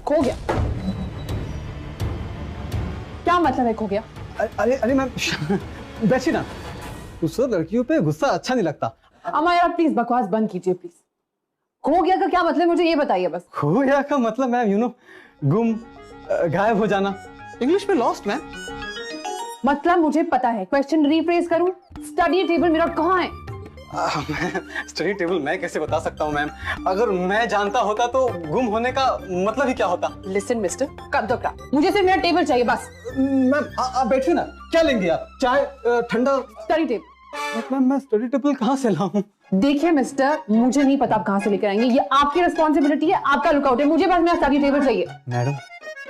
खो गया? क्या मतलब है खो गया? अरे मैम बैठिए ना। उससे लड़कियों पे गुस्सा अच्छा नहीं लगता। अम्मा यार प्लीज बकवास बंद कीजिए प्लीज। खो गया का क्या मतलब मुझे ये बताइए बस। खो गया का मतलब मैम यू नो गुम, गायब हो जाना, इंग्लिश में लॉस्ट मैम। मतलब मुझे पता है, क्वेश्चन रिफ्रेज करूं? स्टडी टेबल मेरा कहाँ है? स्टडी टेबल मैं कैसे बता सकता हूँ मैम? अगर मैं जानता होता तो गुम होने का मतलब ही क्या होता? Listen mister, cut the crap, मुझे सिर्फ मेरा टेबल चाहिए बस। मैम आप बैठिए ना। क्या लेंगे आप? चाय, ठंडा? Study table. मैम मैं स्टडी टेबल कहाँ से लाऊं? देखिए मिस्टर, मुझे नहीं पता आप कहाँ से लेकर आएंगे, ये आपकी रिस्पॉन्सिबिलिटी है, आपका लुकआउट है, मुझे बस मेरा स्टडी टेबल चाहिए। मैडम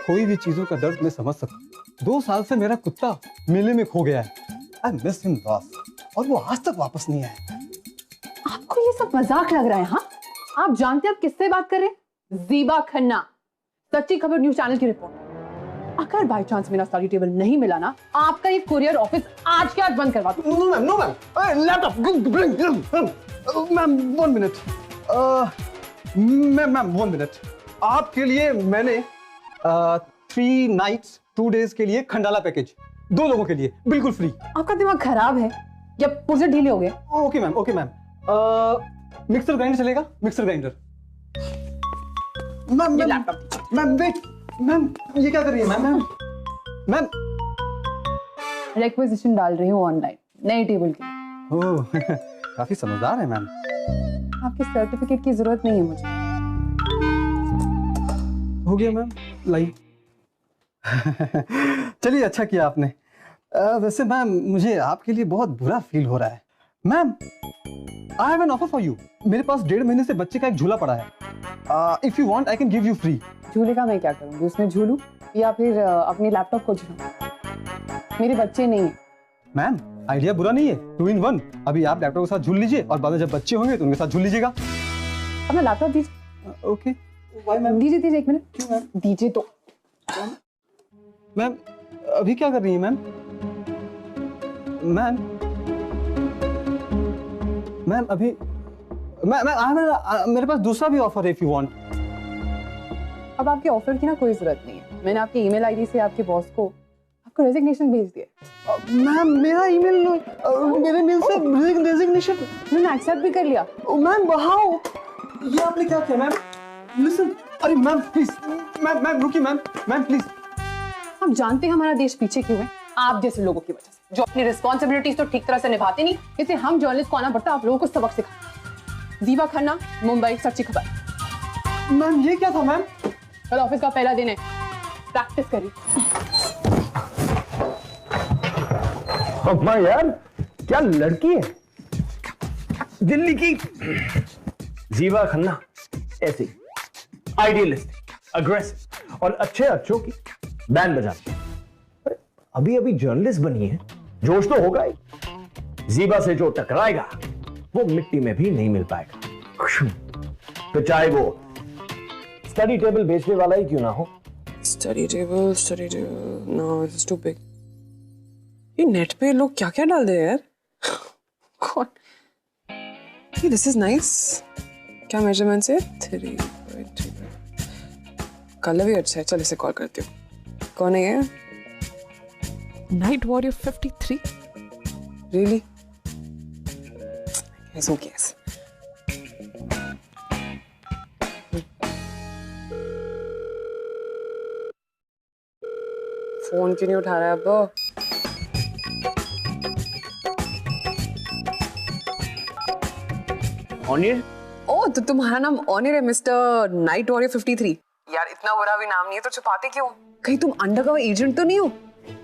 कोई भी चीजों का दर्द मैं समझ सकता हूँ। 2 साल से मेरा कुत्ता मेले में खो गया है। आई मिस हिम लॉस्ट और वो आज तक वापस नहीं आया। आपको ये सब मजाक लग रहा है? हाँ, आप जानते हैं आप किससे बात कर रहे हैं? ज़ीबा खन्ना, सच्ची खबर न्यूज चैनल की रिपोर्ट। अगर बाय चांस मेरा स्टडी टेबल नहीं मिला ना, आपका ये कुरियर ऑफिस आज के आज बंद करवा दूं। No ma'am, no ma'am, laptop ma'am 1 minute. Ma'am 1 minute. आपके लिए मैंने 3 नाइट्स 2 डेज के लिए खंडाला पैकेज, 2 लोगों के लिए बिल्कुल फ्री। आपका दिमाग खराब है या पुर्जे ढीले हो गए? Okay ma'am, okay ma'am. Mixer grinder चलेगा? Mixer grinder. Ma'am ma'am wait ma'am, ये क्या कर रही है मैम? मैम रिक्वेजिशन डाल रही हूँ ऑनलाइन नए टेबल की। ओह काफी समझदार है मैम। आपके सर्टिफिकेट की जरूरत नहीं है मुझे। हो गया मैम, लाई। चलिए अच्छा किया आपने। वैसे मैम मुझे आपके लिए बहुत बुरा फील हो रहा है। Ma'am I have an offer for you. मेरे पास 1.5 महीने से बच्चे का एक झूला पड़ा है। If you want I can give you free. झूले का मैं क्या करूँगी? उसमें झूलूं या फिर अपने लैपटॉप को झूलूं? मेरे बच्चे नहीं है। मैम आइडिया बुरा नहीं है, 2 in 1। अभी आप लैपटॉप के साथ झूल लीजिए और बाद में जब बच्चे होंगे तो उनके साथ झूल लीजिएगा। अपना लैपटॉप दीजिए। Okay why ma'am? दीजिए 1 मिनट। क्यों मैम? दीजिए तो। मैम अभी क्या कर रही है मैम? मैम अभी मेरे पास दूसरा भी ऑफर है इफ यू वांट। अब आपके ऑफर की ना कोई जरूरत नहीं है। मैंने आपकी ईमेल आईडी से आपके बॉस को आपको रेजिग्नेशन भेज दिया। मैम मेरा ईमेल, मेरे मेल से रेजिग्नेशन मैंने एक्सेप्ट भी कर लिया। Ma'am how? ये आपने क्या किया मैम? लिसन, अरे मैम प्लीज, मैम रुकिए मैम प्लीज। हम जानते हैं हमारा देश पीछे क्यों है? आप जैसे लोगों की वजह से, जो अपनी रिस्पॉन्सिबिलिटीज तो ठीक तरह से निभाते नहीं, इससे हम जर्नलिस्ट को आना पड़ता है आप लोगों को सबक सिखाना। ज़ीबा खन्ना, मुंबई, सच्ची खबर। मैम ये क्या था मैम? कल ऑफिस का पहला दिन है, प्रैक्टिस करिए। अम्मा यार क्या लड़की है, दिल्ली की ज़ीबा खन्ना। ऐसी आइडियलिस्ट, अग्रेसिव और अच्छे अच्छों की बैंड बजाती। अभी अभी जर्नलिस्ट बनी है, जोश तो होगा ही। ज़ीबा से जो टकराएगा वो मिट्टी में भी नहीं मिल पाएगा, तो चाहे वो स्टडी टेबल बेचने वाला ही क्यों ना हो। Study table no it's too big. ये नेट पे लोग क्या क्या डाल दे यार। कौन? This is nice. क्या मेजरमेंट है? 3.3। कलर भी अच्छा है। चल इसे कॉल करती हूँ। कौन है ये? Night warrior 53। Really? Yes, who cares? Phone क्यों नहीं उठा रहा है अब? ऑनियर? ओ तो तुम्हारा नाम ऑनियर है मिस्टर नाइट वॉरियर 53। यार इतना बुरा भी नाम नहीं है तो छुपाते क्यों? कहीं तुम अंडरकवर एजेंट तो नहीं हो?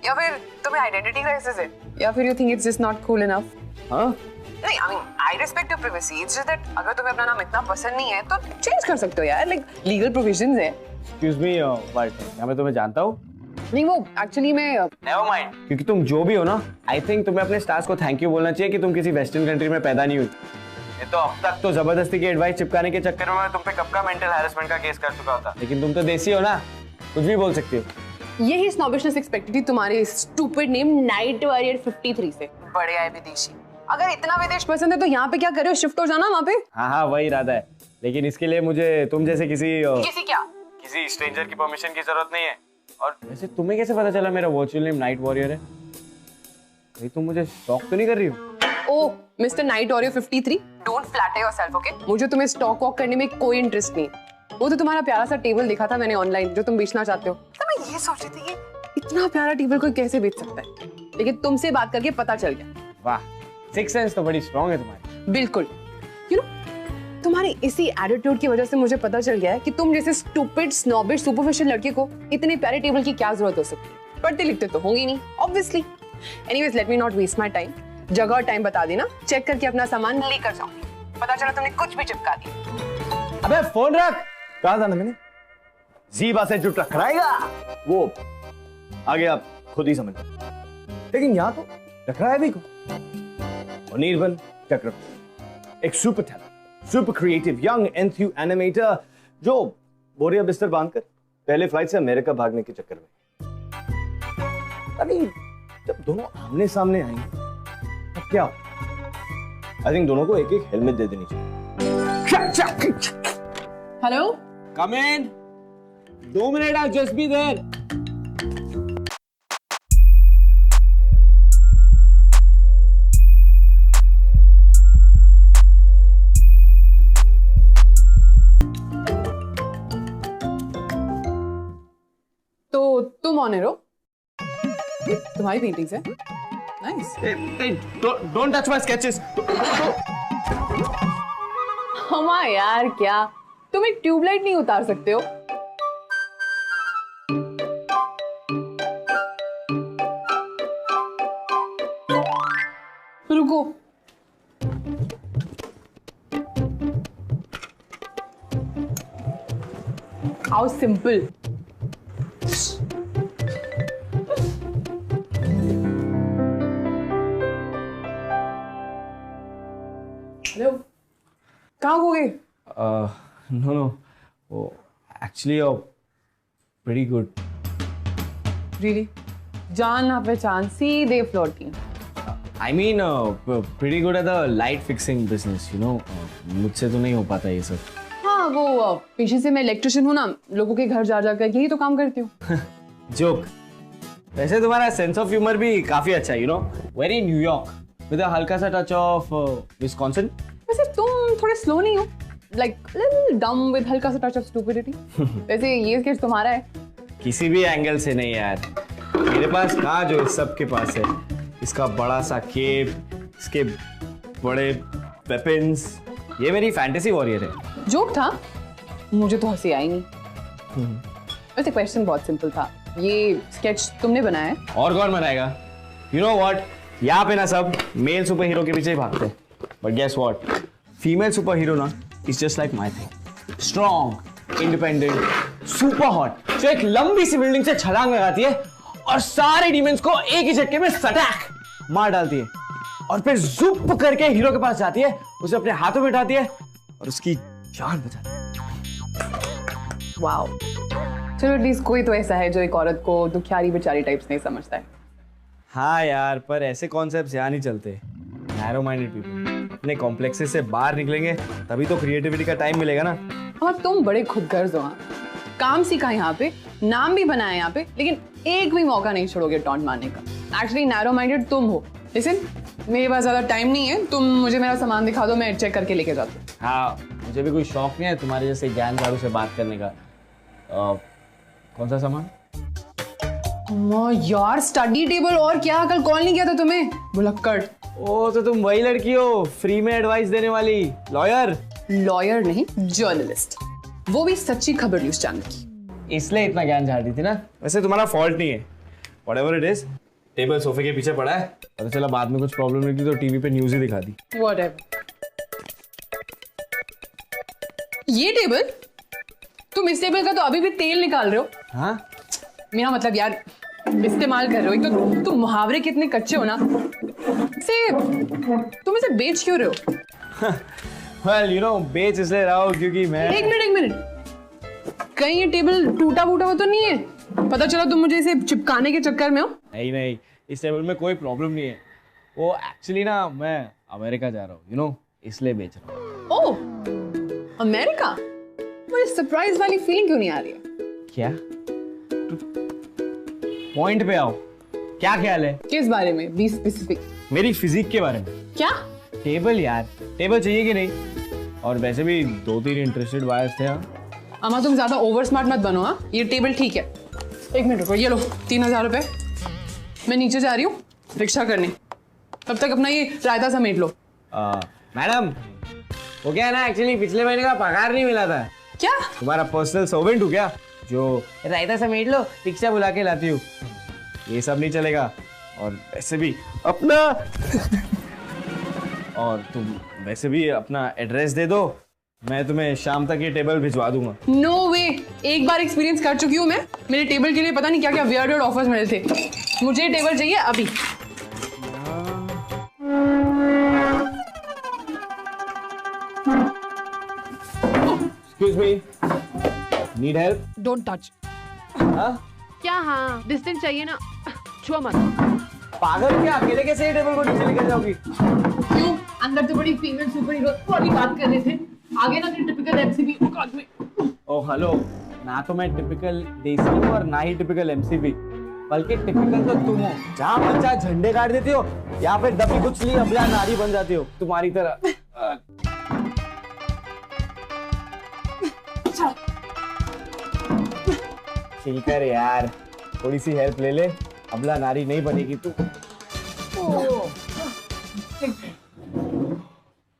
या फिर तुम्हें आइडेंटिटी क्राइसिस है? या फिर you think it's just not cool enough? हाँ? नहीं, I mean, I respect your privacy. It's just that अगर तुम्हें अपना नाम इतना पसंद नहीं है तो चेंज कर सकते हो यार, like legal provisions है। Excuse me, but क्या मैं तुम्हें जानता हूँ? नहीं वो एक्चुअली मैं Never mind. क्योंकि तुम जो भी हो ना, I think तुम्हें अपने स्टार्स को थैंक यू बोलना चाहिए कि तुम किसी वेस्टर्न कंट्री में पैदा नहीं हुई। ये तो अब तक तो जबरदस्ती की एडवाइस चिपकाने के चक्कर में मैं तुम पे कब का मेंटल हैरेसमेंट का केस कर चुका होता। लेकिन तुम तो देसी हो ना, कुछ भी बोल सकती हो। यही स्नॉबिशनेस एक्सपेक्टेड थी तुम्हारे स्टूपिड नेम नाइट वॉरियर 53 से। बड़े आए विदेशी। अगर इतना विदेश पसंद है तो यहाँ पे क्या कर रहे हो? शिफ्ट हो जाना वहाँ पे। हाँ वही इरादा है, लेकिन इसके लिए मुझे तुम जैसे किसी किसी स्ट्रेंजर की परमिशन की जरूरत नहीं है। और वैसे तुम्हें कैसे पता चला मेरा वर्चुअल नेम नाइट वॉरियर है? कहीं तुम मुझे स्टॉक तो नहीं कर रही हो? Oh mister night warrior 53, don't flatter yourself, okay? मुझे तुम्हें स्टॉक वॉक करने में कोई इंटरेस्ट नहीं। वो तो तुम्हारा प्यारा सा टेबल देखा था मैंने ऑनलाइन जो तुम बेचना चाहते हो, तो मैं ये सोच रही थी कि इतना प्यारा टेबल कोई कैसे बेच सकता है, लेकिन तुमसे बात करके पता चल गया। वाह, सिक्स सेंस तो बड़ी स्ट्रांग है तुम्हारी। बिल्कुल, यू नो तुम्हारे इसी एटीट्यूड की वजह से मुझे पता चल गया है कि तुम जैसे स्टूपिड स्नॉबिश सुपरफिशियल लड़के को इतने प्यारे टेबल की क्या जरूरत हो सकती है। पढ़ते लिखते तो होंगी नहीं obviously. Anyways let me not waste my time. जगह और टाइम बता देना, चेक करके अपना सामान लेकर जाओ। पता चला तुमने कुछ भी चिपका दिया। अबे फोन रख। कहा था ना मैंने, ज़ीबा से जो टकराएगा वो आगे आप खुद ही समझ लो। लेकिन यहां तो टकराया भी को निर्बल चक्रवर्ती, एक super talent, super creative young enthu animator जो बोरिया बिस्तर बांधकर पहले फ्लाइट से अमेरिका भागने के चक्कर में। अभी जब दोनों आमने सामने आएंगे तब क्या? आई थिंक दोनों को एक एक हेलमेट दे देनी चाहिए। Hello, come in. 2 minute, I just be there. तो तुम ऑनर हो? ये तुम्हारी पेंटिंग्स है? Nice. Don't touch my sketches. हमा यार, क्या तुम एक ट्यूबलाइट नहीं उतार सकते हो? रुको, हाउ सिंपल। हेलो, कहाँ हो गए? No. Oh, actually, you're pretty good. Really? जान ना पहचान, सीधे फ्लोर की। I mean, pretty good at the light fixing business, you know. मुझसे तो नहीं हो पाता ये सब। हाँ, वो पेशे से मैं इलेक्ट्रिशियन हूँ ना, लोगों के घर जा जाकर यही तो काम करती हूँ। जोक। वैसे तुम्हारा सेंस ऑफ ह्यूमर भी काफी अच्छा है, you know. Very New York, with a हल्का सा टच ऑफ Wisconsin. वैसे तुम थोड़े स्लो नहीं हो? Like little dumb with हल्का सा टच ऑफ stupidity. वैसे ये स्केच तुम्हारा है? किसी भी एंगल से नहीं यार, मेरे पास कहाँ जो इस सब के पास है। इसका बड़ा सा केप, इसके बड़े वेपन्स, ये मेरी फैंटेसी वॉरियर है। जोक था? मुझे तो हंसी आई नहीं। वैसे क्वेश्चन बहुत सिंपल था। ये स्केच तुमने बनाया है? और कौन बनाएगा? You know what? यहाँ पे ना सब मेल सुपर हीरो के पीछे ही भागते हैं, but guess what? Female super hero ना is just like my thing. Strong, independent, super hot, जो एक लंबी सी बिल्डिंग से छलांग लगाती है और सारे डीमंस को एक ही झटके में सटैक मार डालती है, और फिर जुप करके हीरो के पास जाती है, उसे अपने हाथों में उठाती है और उसकी जान बचाती है। वाओ, चलो एटलीस्ट कोई तो ऐसा है जो एक औरत को दुखियारी बेचारी टाइप्स नहीं समझता है। हाँ यार, पर ऐसे कॉन्सेप्ट्स यहाँ नहीं चलते। नैरो माइंडेड पीपल अपने कॉम्प्लेक्सेस से बाहर निकलेंगे तभी तो क्रिएटिविटी का टाइम मिलेगा ना। और तुम बड़े खुदगर्ज हो। काम सीखा यहाँ पे, नाम भी बनाया यहाँ पे, लेकिन एक भी मौका नहीं छोड़ोगे टॉन्ट मारने का। एक्चुअली नैरो माइंडेड तुम हो। लिसन, मेरे पास ज्यादा टाइम नहीं है, तुम मुझे मेरा सामान दिखा दो, मैं चेक करके लेके जाती हूँ। हाँ, मुझे भी कोई शौक नहीं है तुम्हारे जैसे ज्ञान झाड़ू से बात करने का। कौन सा सामान? यार स्टडी टेबल, और क्या? कल कॉल नहीं किया था तुम्हें? भुलक्कड़। ओ, तो तुम वही लड़की हो फ्री में एडवाइस देने वाली, लॉयर। लॉयर नहीं, जर्नलिस्ट, वो भी सच्ची खबर न्यूज चैनल की। इसलिए इतना ज्ञान झाड़ रही थी ना। वैसे तुम्हारा फॉल्ट नहीं है, व्हाटएवर इट इज। टेबल सोफे के पीछे पड़ा है, पता चला बाद में कुछ प्रॉब्लम निकली तो टीवी पे न्यूज ही दिखा दी। व्हाटएवर। ये टेबल, तुम इस टेबल का तो अभी भी तेल निकाल रहे हो। हाँ, मेरा मतलब यार इस्तेमाल कर रहे हो। एक तो तुम मुहावरे कितने कच्चे हो ना, तुम इसे बेच क्यों रहे हो? well, you know, बेच इसलिए रहा हूँ क्योंकि मैं। एक मिनट, कहीं ये टेबल टूटा फूटा हो तो नहीं है? पता चला तुम मुझे इसे चिपकाने के चक्कर में हो। नहीं, इस टेबल में कोई प्रॉब्लम नहीं है। वो एक्चुअली ना मैं अमेरिका जा रहा हूँ, you know, इसलिए बेच रहा हूँ। ओह, अमेरिका? मुझे सरप्राइज वाली फीलिंग क्यों नहीं आ रही है? क्या? पॉइंट पे आओ, क्या ख्याल है? किस बारे में? Be specific. मेरी फिजिक के बारे में। क्या? टेबल यार, टेबल चाहिए कि नहीं? और वैसे भी 2-3 इंटरेस्टेड बायर्स थे। हाँ अमा तुम ज्यादा ओवर स्मार्ट मत बनो। हाँ ये टेबल ठीक है। 1 मिनट रुको, ये लो 3000 रुपए। मैं नीचे जा रही हूँ रिक्शा करने, तब तक अपना ये रायता समेट लो। मैडम, वो क्या है ना, एक्चुअली पिछले महीने का पगार नहीं मिला था। क्या? तुम्हारा पर्सनल सर्वेंट हूँ क्या, जो रायता समेट लो रिक्शा बुला के लाती हूँ? ये सब नहीं चलेगा। और वैसे भी अपना और तुम वैसे भी अपना एड्रेस दे दो, मैं तुम्हें शाम तक ये टेबल भिजवा दूंगा। नो वे, एक बार एक्सपीरियंस कर चुकी हूँ मैं। मेरे टेबल के लिए पता नहीं क्या क्या वियर्ड ऑफर्स मिले थे। मुझे ये टेबल चाहिए अभी। Excuse me, need help? Don't touch. हाँ? क्या? हाँ डिस्टेंस चाहिए ना, छुआ मत। पागल क्या, अकेले कैसे ये टेबल को नीचे लेकर जाओगी? क्यों? अंदर तो बड़ी फीमेल सुपर हीरो वाली बात कर रहे थे, आगे ना टिपिकल एमसीबी औकात में। ओ हेलो, ना तो मैं टिपिकल देसी हूँ और ना ही टिपिकल एमसीबी, बल्कि टिपिकल तो तुम हो। जहाँ मन चाहे झंडे गाड़ देती हो या फिर दबी कुचली अबला नारी बन जाती हो तुम्हारी तरह। ठीक है यार, थोड़ी सी हेल्प ले ले, अबला नारी नहीं बनेगी तू।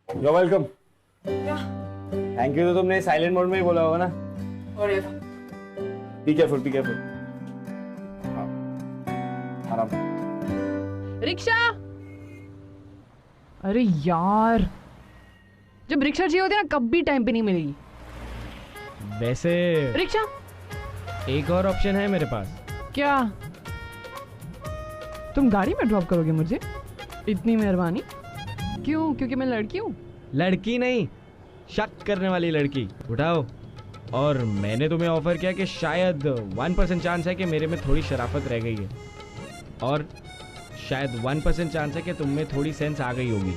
You're welcome. थैंक यू तो तुमने साइलेंट मोड में ही बोला होगा ना? Be careful, be careful. आराम। रिक्शा। अरे यार, जब रिक्शा चाहिए होती है ना, कभी टाइम पे नहीं मिलेगी। वैसे रिक्शा। एक और ऑप्शन है मेरे पास। क्या? तुम गाड़ी में ड्रॉप करोगे मुझे? इतनी मेहरबानी। क्यों? क्योंकि मैं लड़की हूँ? लड़की नहीं, शक करने वाली लड़की। उठाओ। और मैंने तुम्हें ऑफर किया कि शायद 1% चांस है कि मेरे में थोड़ी शराफत रह गई है, और शायद 1% चांस है कि तुम में थोड़ी सेंस आ गई होगी।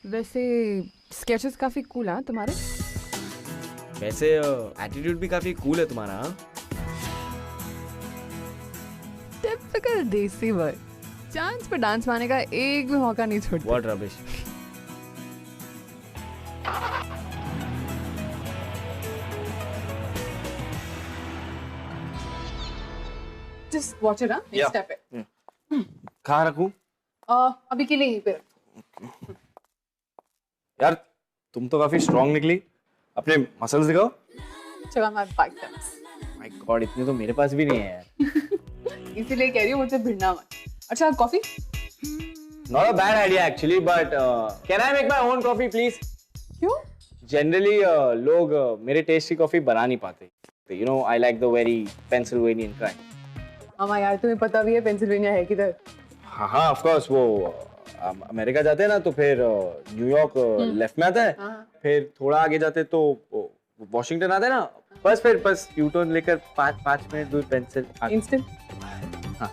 वैसे स्केचेस काफी कूल हैं तुम्हारे। वैसे एटीट्यूड भी काफी कूल है तुम्हारा। हाँ? टिपिकल देसी बॉय, चांस पे डांस मारने का एक भी मौका नहीं छोड़ता। What rubbish. Just watch it, Yeah. step it. कहाँ रखूं? अभी के लिए यहीं पे। यार तुम तो काफी स्ट्रांग निकली, अपने मसल्स दिखाओ। चलो मैं बाइक पे। माय गॉड, इतने तो मेरे पास भी नहीं है यार। इसीलिए कह रही हूँ मुझे भिड़ना मत। अच्छा coffee? Not a bad idea actually, but can I make my own coffee please? क्यों? Generally लोग मेरे टेस्ट की कॉफी बना नहीं पाते। You know, I like the very Pennsylvanian kind. हाँ यार, तुम्हें पता भी है पेंसिल्वेनिया है किधर? हाँ हाँ ऑफ कोर्स, वो अमेरिका जाते हैं ना तो फिर न्यूयॉर्क लेफ्ट में आता है, फिर थोड़ा आगे जाते तो वॉशिंगटन आता है ना, बस यू टर्न लेकर 5 मिनट दूर पेंसिल इंस्टेंट। हाँ।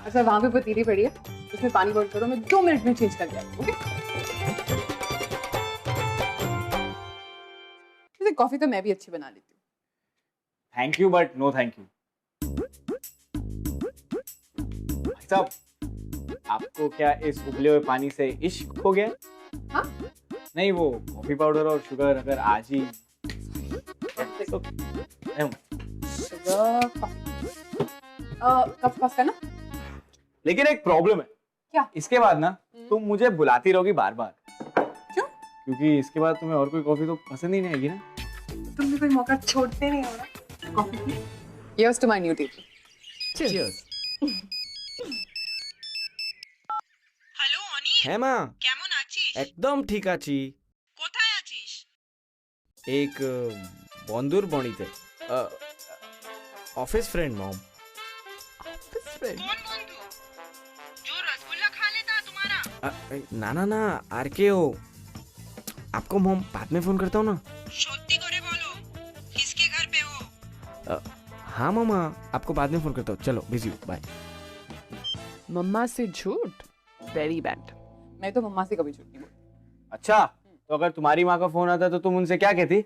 अच्छा वहाँ पे पतीली पड़ी है, उसमें पानी बॉईल करो, मैं 2 मिनट में चेंज कर दिया। ओके? वैसे कॉफी तो मैं भी अच्छी बना लेती हूँ। Thank you but no thank you. भाई साहब, आपको क्या इस उबले हुए पानी से इश्क हो गया? हाँ? नहीं, वो कॉफी पाउडर और शुगर अगर आज ही तो कप पास करना। लेकिन एक प्रॉब्लम है। क्या? इसके बाद ना तुम मुझे बुलाती रहोगी बार बार। क्यों? क्योंकि इसके बाद तुम्हें और कोई कॉफी तो पसंद ही नहीं आएगी ना। तुम भी कोई मौका छोड़ते नहीं हो ना। Coffee. Here's to my new table. Cheers. Hello Oni, হ্যাঁ মা, কেমন আছিস? একদম ঠিক আছি। কোথায় আছিস? एक বন্ধুর বাড়িতে, অফিস ফ্রেন্ড মম। কোন বন্ধু? जो ना ना ना आर के हो, आपको मैं बाद में फोन करता हूँ ना। সত্যি করে বলো किसके घर पे हो? हाँ मामा, आपको बाद में फोन करता हूँ, चलो बिजी हूँ, बाय। मम्मा से झूठ, वेरी बैड। मैं तो मम्मा से कभी झूठ नहीं बोलती। अच्छा, तो अगर तुम्हारी माँ का फोन आता तो तुम उनसे क्या कहती?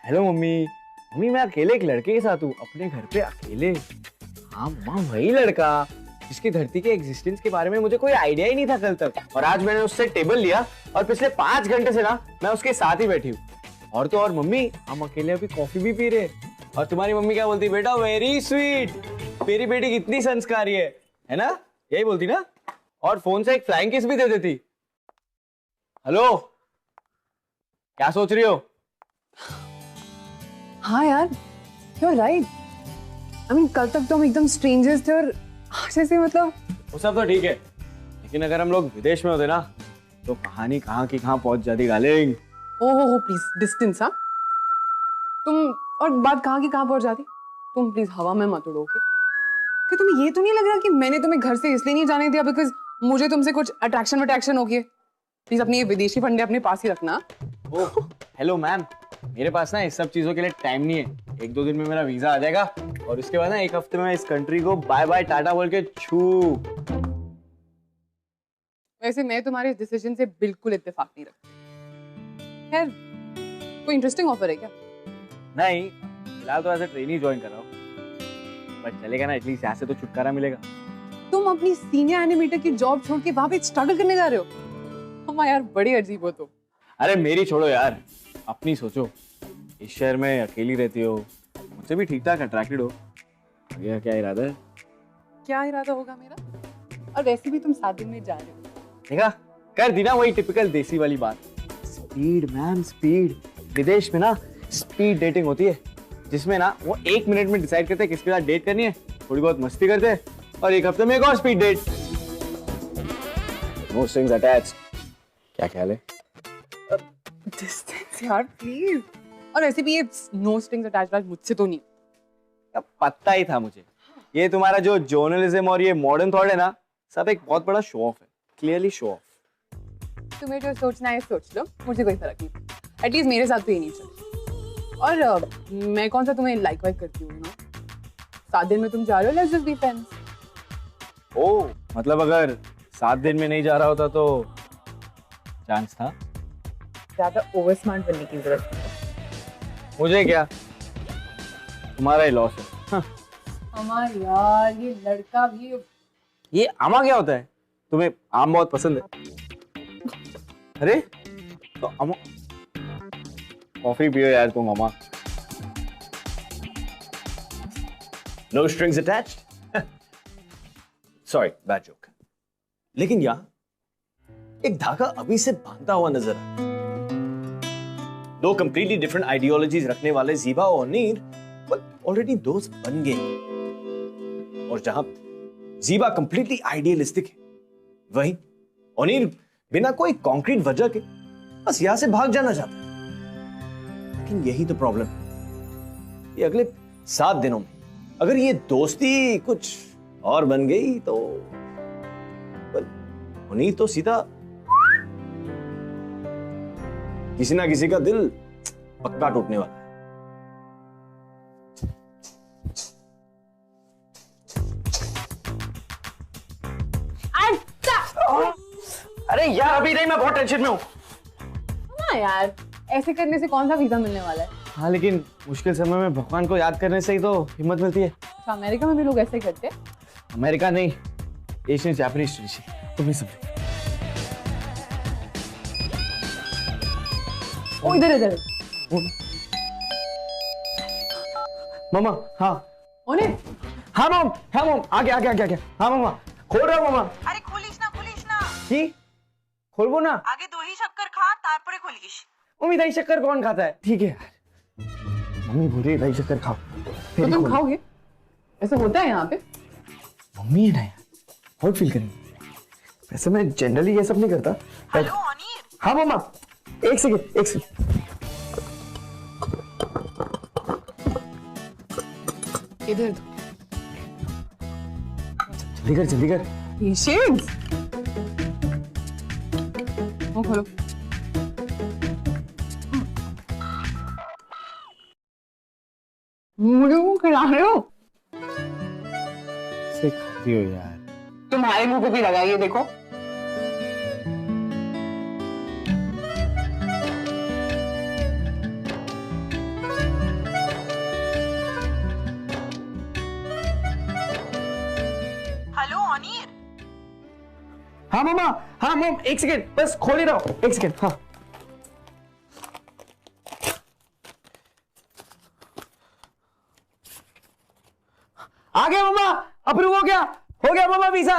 हेलो मम्मी, मम्मी मैं अकेले एक लड़के के साथ हूँ, अपने घर पे अकेले। हाँ माँ, वही लड़का जिसकी धरती के एग्जिस्टेंस के बारे में मुझे कोई आइडिया ही नहीं था कल तक, और आज मैंने उससे टेबल लिया और पिछले 5 घंटे से ना मैं उसके साथ ही बैठी हूँ। और तो और मम्मी, हम अकेले अभी कॉफी भी पी रहे। और तुम्हारी मम्मी क्या बोलती? बेटा वेरी स्वीट, मेरी बेटी कितनी संस्कारी है ना? यही बोलती ना? और फोन से एक फ्लाइंग किस भी दे देती। हेलो, क्या सोच रही हो? हाँ यार, you're right. I mean, कल तक तो हम एकदम स्ट्रेंजर्स थे और आज ऐसे मतलब। वो सब तो ठीक है, लेकिन अगर हम लोग विदेश में होते ना तो कहानी कहाँ की कहाँ पहुंच जाती डार्लिंग। ओहो प्लीज, डिस्टेंस। हाँ तुम, और बात कहाँ की कहाँ पहुंच जाती। तुम प्लीज हवा में मत उड़ो, ओके? कि तुम्हें ये तो नहीं लग रहा कि मैंने तुम्हें घर से इसलिए नहीं जाने दिया बिकॉज मुझे तुमसे कुछ अट्रैक्शन हो गई? प्लीज अपनी ये विदेशी फंडे अपने पास ही रखना। ओह हेलो मैम, मेरे पास ना इस सब चीजों के लिए टाइम नहीं है। 1-2 दिन में मेरा वीजा आ जाएगा और उसके बाद ना 1 हफ्ते में इस कंट्री को बाय बाय टाटा बोल के छू। वैसे मैं तुम्हारे डिसीजन से बिल्कुल इत्तेफाक नहीं रखती। खैर, कोई इंटरेस्टिंग ऑफर है क्या? नहीं, फिलहाल तो ऐसे ट्रेनिंग ज्वाइन कर रहा हूँ, बट चलेगा ना, एटलीस्ट यहाँ से तो छुटकारा मिलेगा। तुम अपनी सीनियर एनिमेटर की जॉब छोड़ के वहां पे स्ट्रगल करने जा रहे हो? हम यार बड़ी अजीब हो तुम। अरे मेरी छोड़ो यार, अपनी सोचो। इस शहर में अकेली रहती हो, मुझसे भी ठीक ठाक अट्रैक्टेड हो। आगे क्या इरादा है? क्या इरादा होगा मेरा? और वैसे भी तुम 7 दिन में जा रहे हो। देखा, कर दी ना वही टिपिकल देसी वाली बात। Speed ma'am, speed. विदेश में ना स्पीड डेटिंग होती है, जिसमें ना वो 1 मिनट में डिसाइड करते हैं किसके साथ डेट करनी है, थोड़ी बहुत मस्ती करते हैं और 1 हफ्ते में एक और speed date. No strings attached. क्या ख्याल है? डिस्टेंस यार प्लीज। और ऐसे भी ये नो स्ट्रिंग्स अटैच्ड मुझसे तो नहीं। अब पता ही था मुझे, ये तुम्हारा जो जर्नलिज्म और ये मॉडर्न थॉट है ना, सब एक बहुत बड़ा शो ऑफ है, क्लियरली शो ऑफ। तुम्हें जो सोचना है सोच लो, मुझे कोई फर्क नहीं। एटलीस्ट मेरे साथ तो ये नहीं चले। और मैं कौन सा तुम्हें लाइक वाइक करती हूँ ना? 7 दिन में तुम जा रहे हो, लेट्स जस्ट बी फ्रेंड्स। ओ मतलब अगर 7 दिन में नहीं जा रहा होता तो चांस था? ज्यादा ओवर स्मार्ट बनने की जरूरत नहीं। मुझे क्या, तुम्हारा ही लॉस है। हाँ। हमारा यार ये लड़का भी। ये आमा क्या होता है? तुम्हें आम बहुत पसंद है? अरे तो आमा, कॉफी पियो यार तुम आमा। No strings attached. Sorry, bad joke. लेकिन यहाँ एक धागा अभी से बांधा हुआ नजर आता है। 2 कंप्लीटली डिफरेंट आइडियोलॉजीज रखने वाले ज़ीबा और नीर ऑलरेडी दोस्त बन गए, और जहां ज़ीबा कंप्लीटली आइडियलिस्टिक है, वहीं ओनीर बिना कोई कॉन्क्रीट वजह के बस यहां से भाग जाना चाहता है। लेकिन यही तो प्रॉब्लम है, ये अगले 7 दिनों में अगर ये दोस्ती कुछ और बन गई तो ओनीर तो सीधा किसी ना किसी का दिल पक्का टूटने वाला है। अरे यार अभी नहीं, मैं बहुत टेंशन में हूँ। हाँ यार, ऐसे करने से कौन सा वीजा मिलने वाला है? हाँ लेकिन मुश्किल समय में भगवान को याद करने से ही तो हिम्मत मिलती है। अच्छा, अमेरिका में भी लोग ऐसे ही करते हैं? अमेरिका नहीं, एशियन जापानीज ट्रेडिशन, तुम ही समझो। ओ इधर इधर। मामा, हाँ ओने, हाँ मम, हाँ मम, आगे आगे आगे आगे, हाँ मामा, खोल रहा हूँ मामा। আরে খুলিস না খুলিস না की खोलबो ना? আগে দহি শক্কর খা তারপরে খুলিস। मम्मी दही शक्कर कौन खाता है? ठीक है यार, मम्मी बोल रही है दही शक्कर खाओ। तो तुम खाओगे? ऐसा होता है यहाँ पे? मम्मी है ना यार, बहुत फील करेंगे। वैसे मैं जनरली ये सब नहीं करता। হ্যালো অনির, हाँ मामा, एक सेकंड एक सेकंड। इधर जल्दी कर जल्दी कर। पेशेंस। वो खोलो। मुझे वो खिला रहे हो? से खाती हो यार। तुम्हारे मुंह पे भी लगाइए, देखो। हेलो अनीर, हाँ मम्मा, हाँ मम, एक सेकेंड, बस खोल ही रहा हूँ, एक सेकेंड। हाँ आ गया मम्मा, अप्रूव हो गया मम्मा वीजा।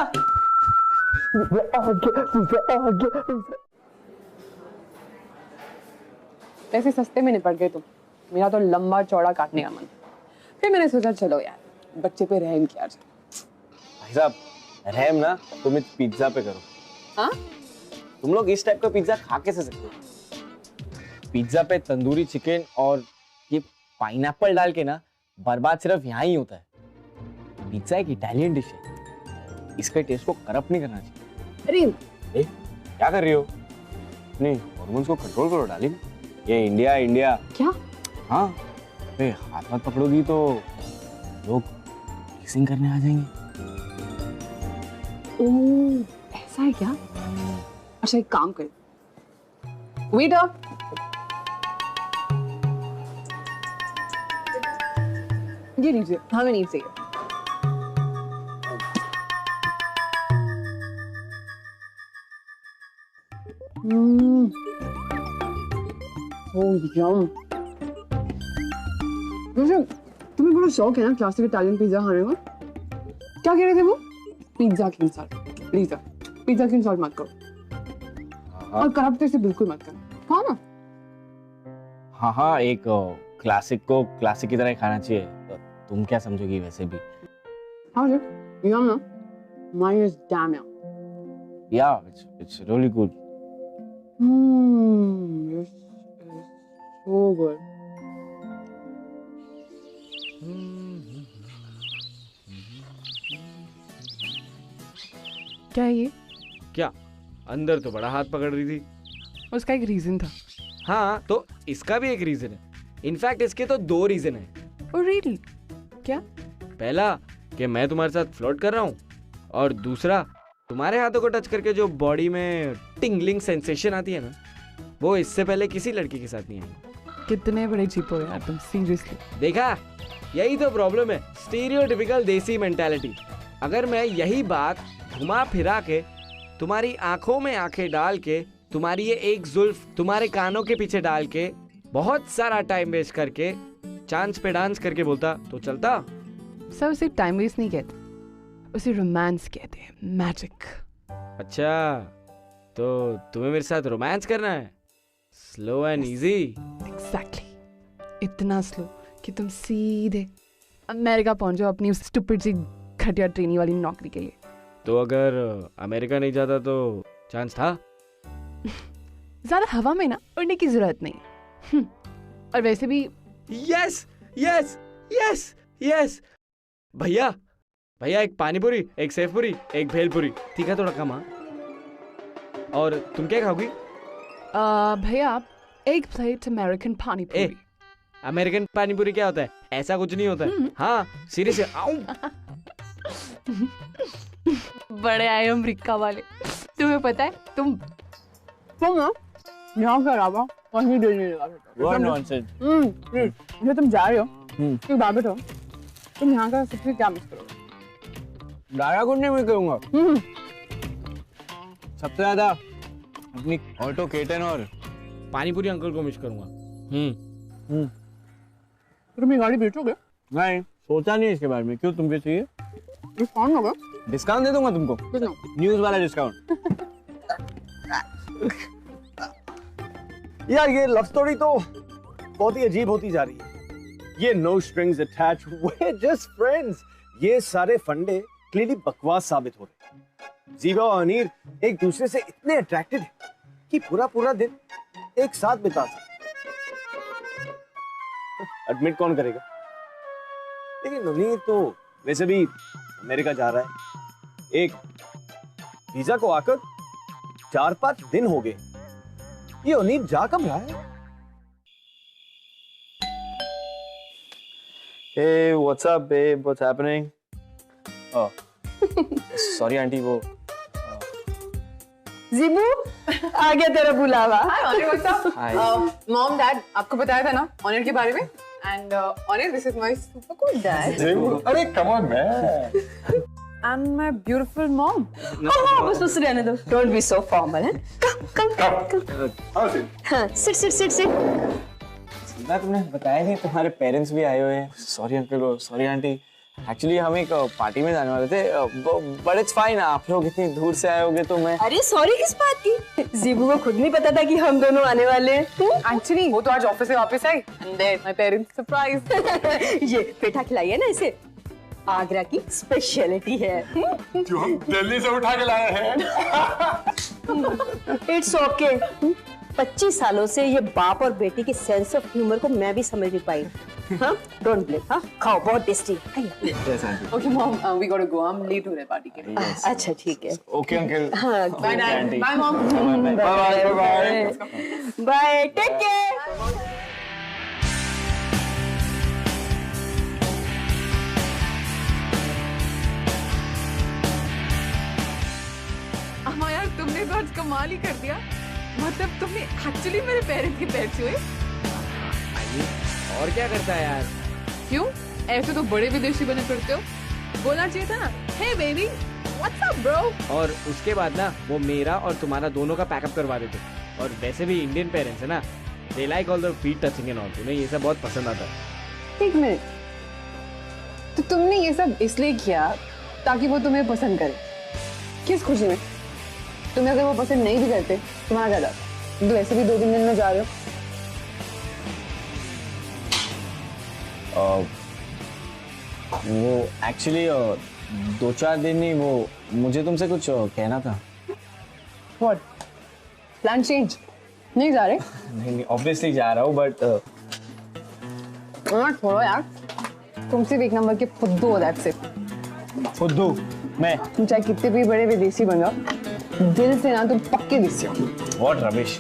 ऐसे सस्ते में निपट गए तुम। मेरा तो लंबा चौड़ा काटने का मन। फिर मैंने सोचा चलो यार बच्चे पे रहम किया जाए। भाई साहब, रहम ना तुम इस पिज्जा पे करो। हाँ? तुम लोग इस टाइप का पिज्जा खा कैसे सकते हो? पिज्जा पे तंदूरी चिकन और ये पाइनएप्पल डाल के ना, बर्बाद सिर्फ यहाँ ही होता है। पिज्जा एक इटालियन डिश है, इसके टेस्ट को करप्ट नहीं करना चाहिए। अरे क्या कर रही हो? नहीं, हार्मोन्स को कंट्रोल करो डार्लिंग। ये इंडिया इंडिया। क्या? हाँ, अरे हाथ मत पकड़ोगी तो लोग किसिंग करने आ जाएंगे। ओह, ऐसा है क्या? अच्छा एक काम कर, वेटर, ये लीजिए, हमें नहीं चाहिए। यम। तुम्हें बड़ा शौक है ना क्लासिक इटालियन पिज्जा खाने का? क्या कह रहे थे वो? पिज्जा की इंसल्ट, प्लीज पिज्जा की इंसल्ट मत करो और करप्ट से बिल्कुल मत करो, हाँ ना? हाँ हाँ, एक क्लासिक को क्लासिक की तरह ही खाना चाहिए। तो तुम क्या समझोगी वैसे भी? How is it? Yum, no? Mine is damn yum. Yeah, it's really good. This is so good. क्या है ये? क्या? अंदर तो बड़ा हाथ पकड़ रही थी। उसका एक रीजन था। हाँ, तो इसका भी एक रीजन है। इनफैक्ट इसके तो 2 रीजन है। Oh really? क्या? पहला कि मैं तुम्हारे साथ फ्लर्ट कर रहा हूँ, और दूसरा तुम्हारे हाथों को टच करके जो बॉडी में टिंगलिंग सेंसेशन आती है ना, वो इससे पहले किसी लड़की के साथ नहीं आई। कितने बड़े चीप हो यार तुम, सीरियसली। देखा, यही तो प्रॉब्लम है, स्टीरियोटिपिकल देसी मेंटालिटी। अगर मैं यही बात घुमा फिरा के तुम्हारी आंखों में आंखें डाल के, तुम्हारी ये एक जुल्फ तुम्हारे कानों के पीछे डाल के, बहुत सारा टाइम वेस्ट करके चांस पे डांस करके बोलता तो चलता। सर उसे टाइम वेस्ट नहीं कहते, उसे रोमांस कहते हैं, मैजिक। अच्छा, तो तुम्हें मेरे साथ रोमांस करना है? Slow and easy. एग्जैक्टली, इतना स्लो कि तुम सीधे अमेरिका पहुंच जाओ अपनी उस स्टूपिड सी घटिया ट्रेनी वाली नौकरी के लिए। तो अगर अमेरिका नहीं जाता तो चांस था? ज्यादा हवा में ना उड़ने की जरूरत नहीं। और वैसे भी यस यस यस यस। भैया भैया, एक पानीपुरी, एक सेवपुरी, एक भेलपुरी, ठीक है थोड़ा कम। हाँ, और तुम क्या खाओगी? भैया एक प्लेट अमेरिकन पानी पूरी। अमेरिकन पानीपुरी क्या होता है? ऐसा कुछ नहीं होता है। हाँ सीरियस है। आऊं। बड़े आए अमेरिका वाले। तुम्हें पता है तुम ना यहाँ के अलावा कहीं दिल नहीं लगा सकते। What nonsense? जो तुम जा रहे हो, एक बात बताओ, तुम यहाँ का सबसे क्या मिस करोगे? दारा कुछ नहीं मैं करूँगा। सबसे ज्यादा अपनी ऑटो केटन और पानीपुरी अंकल को मिस करूंगा। तुम ये गाड़ी बेचोगे? नहीं, सोचा नहीं इसके बारे में। क्यों, तुमको चाहिए? डिस्काउंट होगा? डिस्काउंट दे दूंगा तुमको, कितना? न्यूज वाला डिस्काउंट। यार ये लव स्टोरी तो बहुत ही अजीब होती जा रही है। ये no strings attached, we're just friends, ये सारे फंडे क्लियरली बकवास साबित हो रहे हैं। जीवा और अनीर एक दूसरे से इतने अट्रैक्टेड हैं कि पूरा पूरा दिन एक साथ बिता सकते। एडमिट कौन करेगा? लेकिन अनीर तो वैसे भी अमेरिका जा रहा है। एक वीजा को आकर 4-5 दिन हो गए ये ओनील जा कब रहा है? Hey, what's up, babe? What's happening? Oh, sorry, aunty वो. जीबू आ गया तेरा बुलावा। Hi Onir, what's up? Hi. Mom dad आपको बताया था ना ऑनिर के बारे में, and Onir this is my super cool dad अरे come on, man. And my beautiful mom. बस रहने दो, डोंट बी सो फॉर्मल है। कम हाँ, सिट। ना तुमने बताया नहीं तुम्हारे पेरेंट्स भी आए हुए हैं. Sorry uncle, sorry aunty. Actually हम एक पार्टी में जाने वाले थे, बट इट्स फाइन. आप लोग इतनी दूर से आए होगे तो मैं. अरे सॉरी किस बात की? जीबू को खुद नहीं पता था कि हम दोनों आने वाले हैं। एक्चुअली वो तो आज ऑफिस से वापस आई and then my parents surprise. ये पेठा खिलाइए ना इसे, आगरा की स्पेशलिटी है। जो हम दिल्ली से उठा के लाए हैं. It's okay. 25 सालों से ये बाप और बेटी की सेंस ऑफ ह्यूमर को मैं भी समझ नहीं पाई। हाँ, डोंट ब्लेम। हाँ, खाओ, बहुत tasty. Okay mom, we got to go, I am late हो रहे पार्टी के लिए। अच्छा ठीक है। Okay uncle. हाँ, bye dad, bye mom. Bye, take care. अम्मा यार तुमने तो आज कमाल ही कर दिया, मतलब तुमने एक्चुअली मेरे पेरेंट्स के पैर छुए। और क्या करता है यार? क्यों, ऐसे तो बड़े विदेशी बने फिरते हो, बोलना चाहिए था ना, हे बेबी व्हाट्स अप ब्रो। और उसके बाद ना वो मेरा और तुम्हारा दोनों का पैकअप करवा देते. और वैसे भी इंडियन पेरेंट्स है ना, they like all the feet touching and all. तुम्हें ये सब बहुत पसंद आता है. एक मिनट, तो तुमने ये सब इसलिए किया ताकि वो तुम्हें पसंद करे? किस खुशी में? तुम्हें अगर वो पसंद नहीं भी करते तुम्हारा क्या जाता? तुम तो वैसे भी 2-3 दिन में जा रहे हो। वो एक्चुअली 2-4 दिन नहीं, वो मुझे तुमसे कुछ कहना था. व्हाट? Plan change? नहीं जा रहे? नहीं, ऑब्वियसली जा रहा हूँ, बट हाँ छोड़ो यार, तुम सिर्फ एक नंबर के फुद्दू हो, दैट्स इट। फुद्दू मैं? तुम चाहे कितने भी बड़े विदेशी बन जाओ, दिल से ना तुम पक्के देसी हो। What rubbish.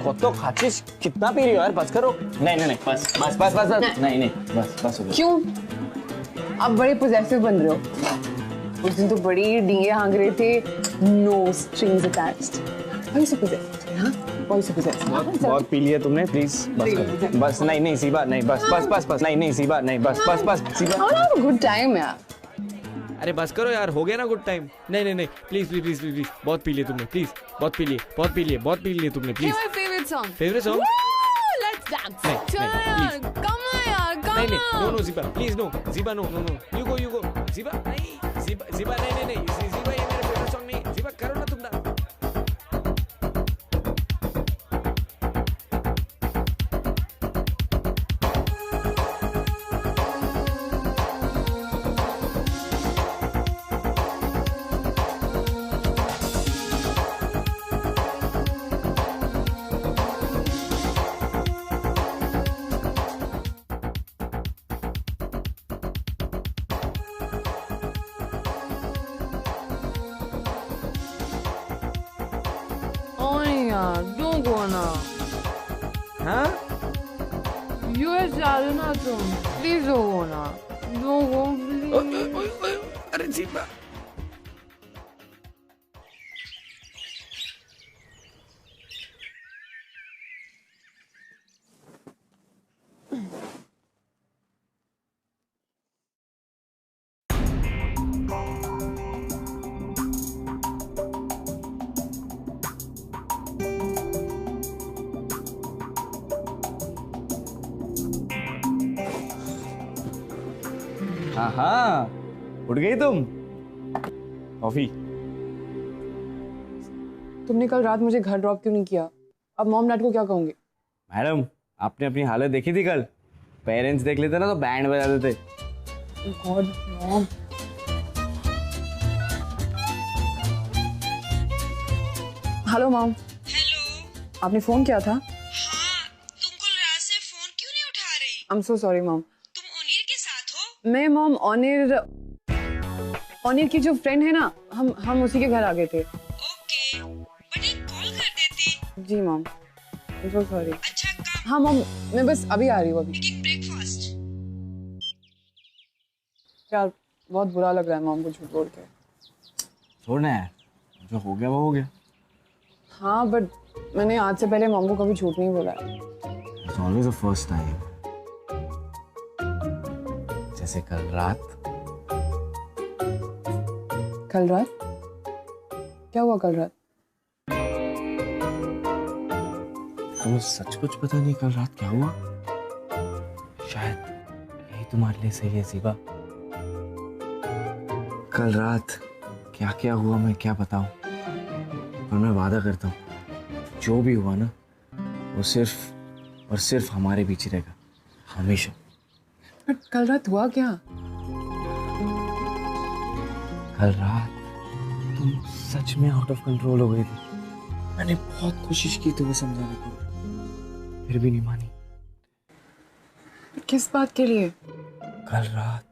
खुद तो खाचिस कितना पी रही हो यार, बस करो. नहीं बस नहीं बस हो गया. क्यों? आप बड़े पोजेसिव बन रहे हो। उस दिन तो बड़ी डींगे हाँग रहे थे, no strings attached. Why so possessive? हाँ? Why so possessive? बहुत पी लिया तुमने, प्लीज बस करो. बस नहीं सीबा नहीं, बस नहीं सीबा नहीं, बस सीबा. I'll have a good time यार। अरे बस करो यार, हो गया ना गुड टाइम. नहीं प्लीज, बहुत पी लिए तुमने, प्लीज बहुत पी लिए तुमने, please. My favorite song. Favourite song? Let's dance. नहीं, चल, come on यार, come नहीं, on. No Zeeba, please no, Zeeba no, you go, Zeeba नहीं, ज़ीबा नहीं, ज़ीबा ये मेरा फेवरेट सॉन्ग नहीं, ज़ीबा करो ना तुम ना. Don't go now. हाँ? US जा रहे हो ना तुम? Please don't go now. Don't go, please. अरे ज़ीबा. हाँ, उठ गई तुम. कॉफी. तुमने कल रात मुझे घर ड्रॉप क्यों नहीं किया? अब मॉम डैड को क्या कहूंगी? मैडम, आपने अपनी हालत देखी थी कल? पेरेंट्स देख लेते ना तो बैंड बजा देते. God mom. Hello mom. Hello. आपने फोन किया था? हाँ, तुम कल रात से फोन क्यों नहीं उठा रही? I am so sorry mom. तुम ओनीर के साथ हो? मैं मॉम ऑनिर की जो फ्रेंड है ना, हम उसी के घर आ गए थे. ओके, जी मॉम, I'm so sorry. अच्छा काम हाँ मॉम, मैं बस अभी आ रही हूँ अभी। Eating breakfast. यार बहुत बुरा लग रहा है मॉम को झूठ बोल के। छोड़ना यार, जो हो गया वो हो गया। हाँ बट मैंने आज से पहले मॉम को कभी झूठ नहीं बोला है। It's always the first time. जैसे कल रात। कल रात? क्या हुआ कल रात? तुम्हें सच कुछ पता नहीं कल रात क्या हुआ? शायद यही तुम्हारे लिए सही है ज़ीबा। कल रात क्या क्या हुआ मैं क्या बताऊं, पर मैं वादा करता हूँ जो भी हुआ ना वो सिर्फ और सिर्फ हमारे बीच ही रहेगा, हमेशा। बट कल रात हुआ क्या? कल रात तुम सच में आउट ऑफ कंट्रोल हो गई थी। मैंने बहुत कोशिश की तुम्हें समझाने को, फिर भी नहीं मानी। किस बात के लिए? कल रात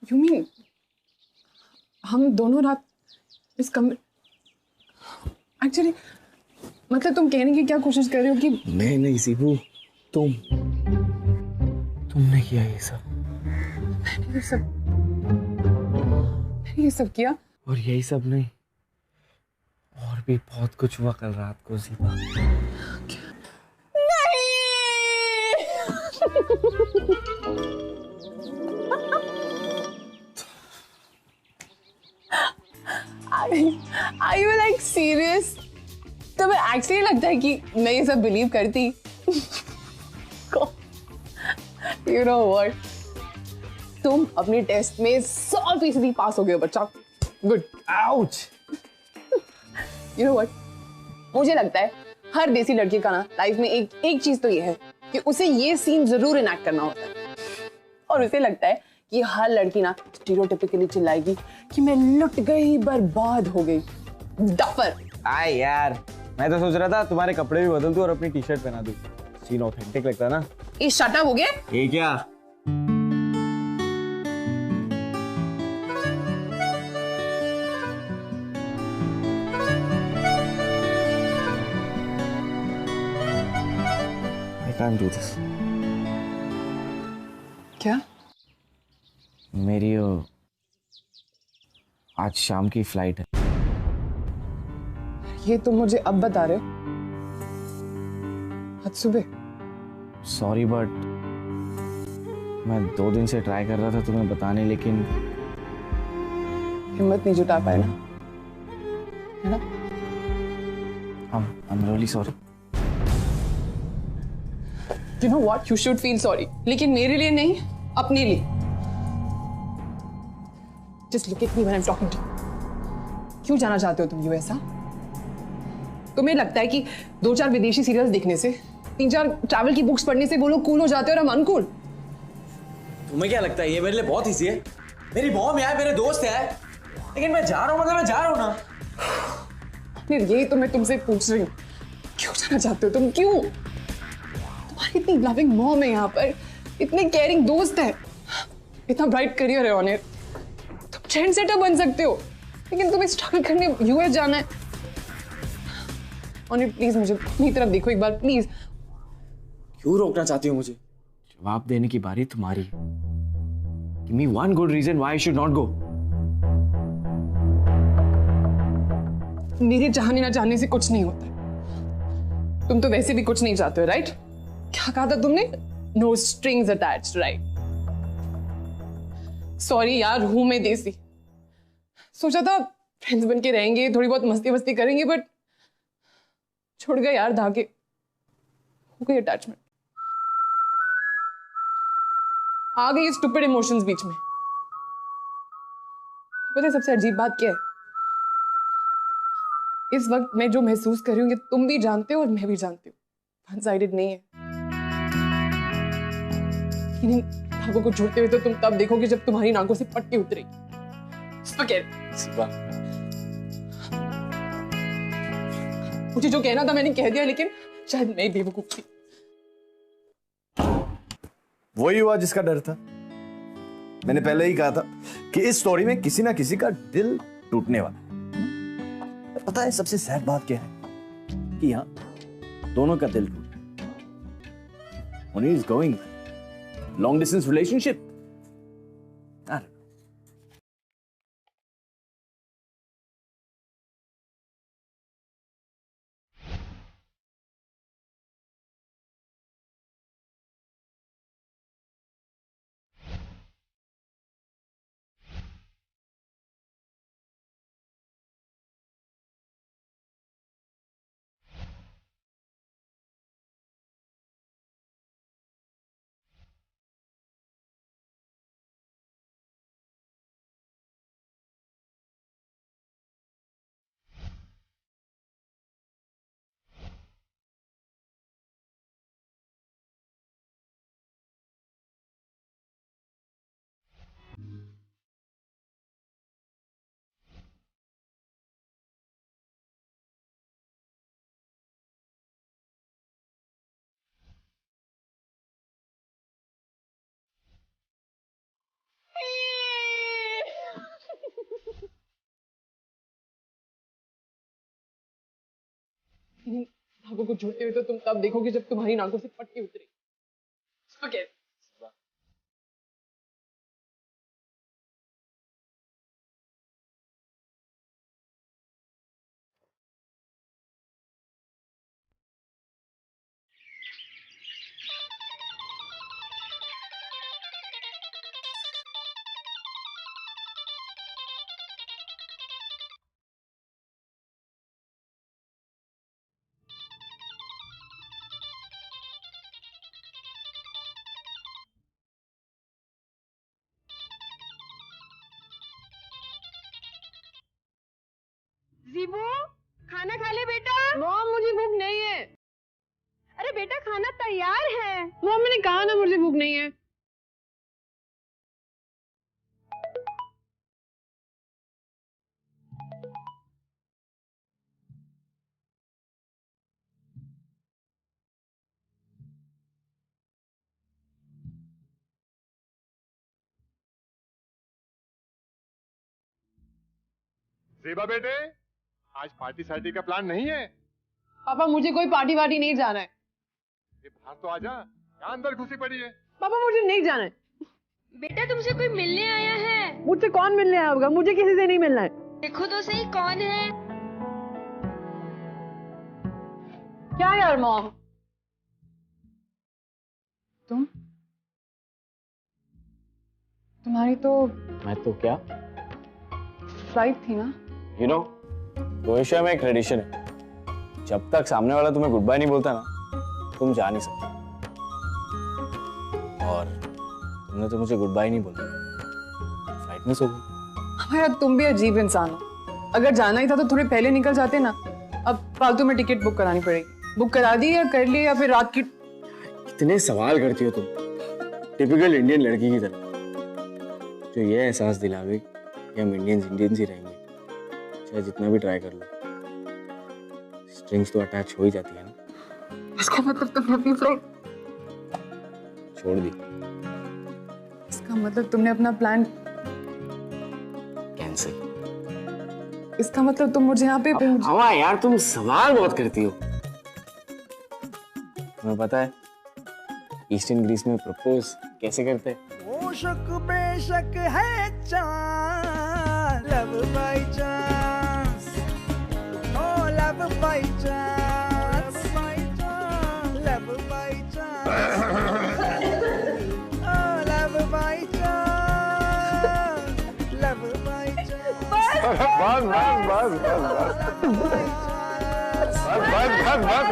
You mean हम दोनों रात इस कमरे? एक्चुअली मतलब तुम कहने की क्या कोशिश कर रहे हो कि मैं नहीं सीबू, तुमने किया ये सब। मैंने ये सब किया? और यही सब नहीं, और भी बहुत कुछ हुआ कल रात को ज़ीबा। Are you like serious? तुम्हें एक्चुअली लगता है कि मैं ये सब बिलीव करती? You know what? तुम अपने टेस्ट में 100% पास हो गए हो बच्चा। Good. Ouch. You know what? मुझे लगता है हर देसी लड़के का ना लाइफ में एक चीज तो ये है कि उसे ये सीन जरूर इनैक्ट करना होता है, और उसे लगता है कि हर लड़की ना स्टीरियोटाइपिकली चिल्लाएगी कि मैं लुट गई, बर्बाद हो गई। डफर। आए यार, मैं तो सोच रहा था तुम्हारे कपड़े भी बदल दूं और अपनी टी शर्ट पहना दूं, सीन ऑथेंटिक लगता है ना। ये शट अप हो गया? ये क्या? I can't do this. क्या? मेरी आज शाम की फ्लाइट है। ये तुम मुझे अब बता रहे हो? आज सुबह? सॉरी बट मैं 2 दिन से ट्राई कर रहा था तुम्हें बताने, लेकिन हिम्मत नहीं जुटा पाए ना, है ना? I'm really sorry. You know what? You should feel sorry. लेकिन मेरे लिए नहीं, अपने लिए। Just look at me when I'm talking to you. क्यों जाना चाहते हो तुम यूएस? तुम्हें लगता है कि 2-4 विदेशी सीरियल्स देखने से, 3-4 ट्रैवल की बुक्स पढ़ने से वो लोग कूल हो जाते हैं और हम अनकूल? तुम्हें क्या लगता है ये मेरे लिए बहुत इजी है? मेरी मॉम है, मेरे दोस्त है, लेकिन मैं जा रहा हूँ, मतलब मैं जा रहा हूँ ना। फिर यही तो मैं तुमसे पूछ रही हूँ, क्यों जाना चाहते हो तुम? क्यों? तुम्हारी इतनी लविंग मॉम है यहाँ पर, इतने केयरिंग दोस्त है, इतना ब्राइट करियर है ऑन इट, तुम ट्रेंड सेटर बन सकते हो, लेकिन तुम्हें स्ट्रगल करने यूएस जाना है। ऑन इट प्लीज मुझे अपनी तरफ देखो एक बार प्लीज। क्यों रोकना चाहती हो मुझे? जवाब देने की बारी तुम्हारी है। Give me one good reason why I should not go. मेरे चाहने ना चाहने से कुछ नहीं होता है। तुम तो वैसे भी कुछ नहीं चाहते हो, राइट? क्या कहा था तुमने? No strings attached, right? Sorry यार, हूं मैं देसी। सोचा था फ्रेंड्स बन के रहेंगे, थोड़ी बहुत मस्ती वस्ती करेंगे, बट छोड़ गए यार धागे, हो गई अटैचमेंट, आ गई स्टूपिड इमोशंस बीच में। पता है सबसे अजीब बात क्या है? इस वक्त मैं जो महसूस कर रही हूँ, ये तुम भी जानते हो और मैं भी जानती हूँ, वन साइडेड नहीं है। इन धागों को जोड़ते हुए तो तुम तब देखोगे जब तुम्हारी नाकों से पट्टी उतरेगी। मुझे जो कहना था मैंने कह दिया, लेकिन शायद मैं बेवकूफ थी। वही हुआ जिसका डर था। मैंने पहले ही कहा था कि इस स्टोरी में किसी ना किसी का दिल टूटने वाला है। पता है सबसे सैड बात क्या है कि यहाँ दोनों का दिल टूटा। Only is going long distance relationship. I don't know. धागों को जोड़ते हुए तो तुम तब देखोगे जब तुम्हारी नाकों से पट्टी उतरेगी। Okay. जीबू खाना खा ले बेटा। मॉम मुझे भूख नहीं है। अरे बेटा खाना तैयार है। मॉम मैंने कहा ना मुझे भूख नहीं है। ज़ेबा बेटे, आज पार्टी सार्टी का प्लान नहीं है? पापा मुझे कोई पार्टी वार्टी नहीं जाना है। ये बाहर तो आजा, क्या अंदर घुसी पड़ी है? पापा मुझे नहीं जाना है। बेटा तुमसे कोई मिलने आया है। मुझसे कौन मिलने आया होगा? मुझे किसी से नहीं मिलना है। देखो तो सही कौन है। क्या यार मॉम? तुम्हारी तो मैं तो क्या फ्लाइट थी ना? यू नो क्रोएशिया में एक ट्रेडिशन है, जब तक सामने वाला तुम्हें गुड बाय नहीं बोलता ना तुम जा नहीं सकते। और तुमने तो मुझे गुड बाय नहीं बोला, फ्लाइट मिस हो गई। यार तुम भी अजीब इंसान हो। अगर जाना ही था तो थोड़े पहले निकल जाते ना। अब फालतू में टिकट बुक करानी पड़ेगी। बुक करा दी या कर ली या फिर रात की। इतने सवाल करती हो तुम, टिपिकल इंडियन लड़की की तरह, जो ये एहसास दिलावे कि हम इंडियंस ही रहेंगे, चाहे जितना भी ट्राई कर लो। स्ट्रिंग्स तो अटैच हो ही जाती है ना। इसका मतलब तुमने अपनी फ्लाइट छोड़ दी। इसका मतलब तुमने अपना प्लान कैंसिल। इसका मतलब तुम मुझे यहाँ पे हवा यार तुम सवाल बहुत करती हो। तुम्हें पता है ईस्टर्न ग्रीस में प्रपोज कैसे करते हैं? शक बेशक है chance, love by chance, oh love by chance, love by chance, oh love by chance, love by chance.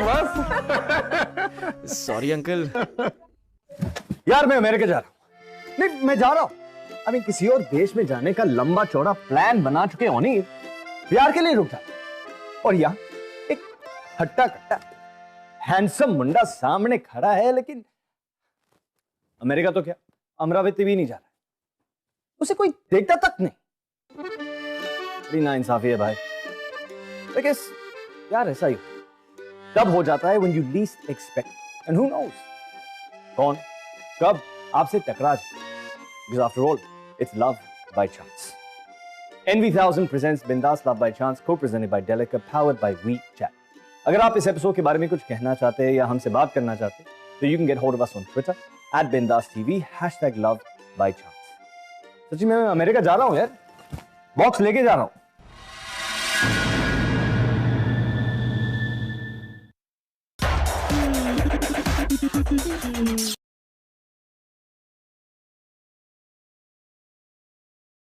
बस सॉरी अंकल। यार मैं अमेरिका जा रहा हूँ। नहीं मैं जा रहा हूँ। अभी किसी और देश में जाने का लंबा चौड़ा प्लान बना चुके होनी प्यार के लिए रुक जा। और यहाँ एक हट्टा कट्टा हैंडसम मुंडा सामने खड़ा है, लेकिन अमेरिका तो क्या अमरावती भी नहीं जा रहा है, उसे कोई देखता तक नहीं। बड़ी नाइंसाफी है भाई। लेकिन यार ऐसा ही तब हो जाता है when you least expect, and who knows कौन कब आपसे टकरा जाए, because after all it's love by chance. NV1000 presents Bindas Love by Chance, co-presented by Delica, powered by WeChat. अगर आप इस एपिसोड के बारे में कुछ कहना चाहते हैं या हमसे बात करना चाहते हैं तो you can get hold of us on Twitter @BindasTV #LoveByChance. सच्ची मैं अमेरिका जा रहा हूँ यार, बॉक्स लेके जा रहा हूँ.